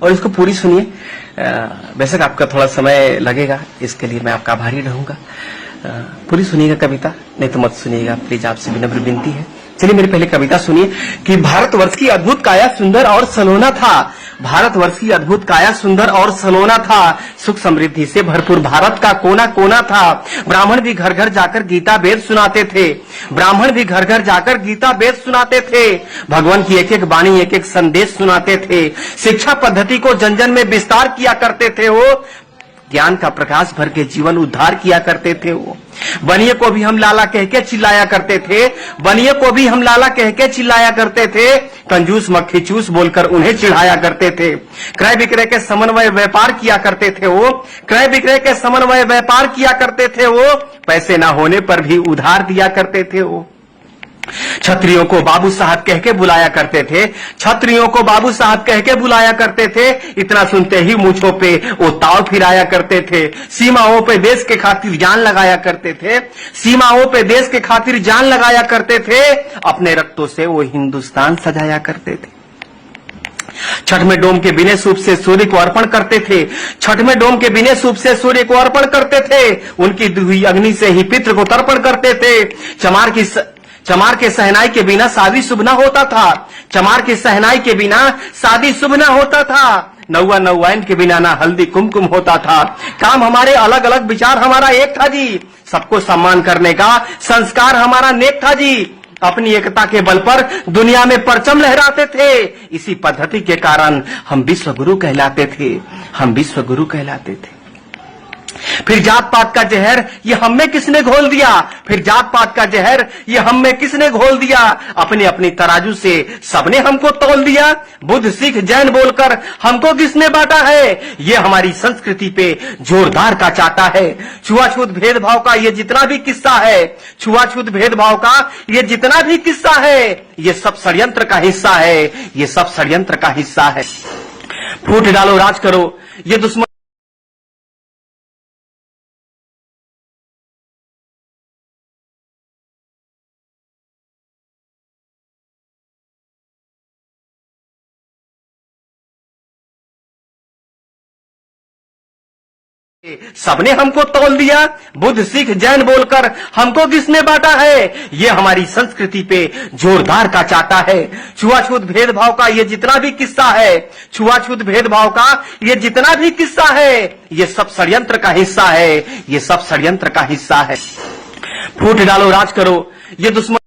और इसको पूरी सुनिए। बेशक आपका थोड़ा समय लगेगा, इसके लिए मैं आपका आभारी रहूंगा। पूरी सुनिएगा कविता, नहीं तो मत सुनिएगा प्लीज, आपसे विनम्र विनती है। चलिए मेरी पहले कविता सुनिए कि भारतवर्ष की अद्भुत काया सुंदर और सलोना था। भारतवर्ष की अद्भुत काया सुंदर और सलोना था, सुख समृद्धि से भरपूर भारत का कोना कोना था। ब्राह्मण भी घर घर जाकर गीता वेद सुनाते थे, ब्राह्मण भी घर घर जाकर गीता वेद सुनाते थे। भगवान की एक एक वाणी एक एक संदेश सुनाते थे। शिक्षा पद्धति को जन जन में विस्तार किया करते थे वो, ज्ञान का प्रकाश भर के जीवन उद्धार किया करते थे वो। बनिए को भी हम लाला कह के चिल्लाया करते थे, बनिए को भी हम लाला कह के चिल्लाया करते थे। कंजूस मक्खी चूस बोलकर उन्हें चिढ़ाया करते थे। क्रय विक्रय के समन्वय व्यापार किया करते थे वो, क्रय विक्रय के समन्वय व्यापार किया करते थे वो। पैसे ना होने पर भी उधार दिया करते थे वो। छत्रियों को बाबू साहब कह के बुलाया करते थे, छत्रियों को बाबू साहब कह के बुलाया करते थे। इतना सुनते ही मूंछों पे वो ताव फिराया करते थे। सीमाओं पे देश के खातिर जान लगाया करते थे, सीमाओं पे देश के खातिर जान लगाया करते थे। अपने रक्तों से वो हिंदुस्तान सजाया करते थे। छठ में डोम के बिने सूप से सूर्य को अर्पण करते थे, छठ में डोम के बिने सूप से सूर्य को अर्पण करते थे। उनकी दुही अग्नि से ही पितृ को तर्पण करते थे। चमार के सहनाई के बिना शादी शुभ न होता था, चमार के सहनाई के बिना शादी शुभ न होता था। नौवा नौवाइन के बिना ना हल्दी कुमकुम होता था। काम हमारे अलग अलग, विचार हमारा एक था जी, सबको सम्मान करने का संस्कार हमारा नेक था जी। अपनी एकता के बल पर दुनिया में परचम लहराते थे। इसी पद्धति के कारण हम विश्व गुरु कहलाते थे, हम विश्व गुरु कहलाते थे। फिर जात पात का जहर ये हम में किसने घोल दिया, फिर जात पात का जहर ये हम में किसने घोल दिया। अपनी अपनी तराजू से सबने हमको तौल दिया। बुद्ध सिख जैन बोलकर हमको किसने बांटा है, ये हमारी संस्कृति पे जोरदार का चाटा है। छुआछूत भेदभाव का ये जितना भी किस्सा है, छुआछूत भेदभाव का ये जितना भी किस्सा है, ये सब षड्यंत्र का हिस्सा है, ये सब षड्यंत्र का हिस्सा है। फूट डालो राज करो ये दुश्मन सबने हमको तौल दिया। बुद्ध सिख जैन बोलकर हमको किसने बांटा है, ये हमारी संस्कृति पे जोरदार का चाटा है। छुआछूत भेदभाव का ये जितना भी किस्सा है, छुआछूत भेदभाव का ये जितना भी किस्सा है, ये सब षड्यंत्र का हिस्सा है, ये सब षड्यंत्र का हिस्सा है। फूट डालो राज करो ये दुश्मन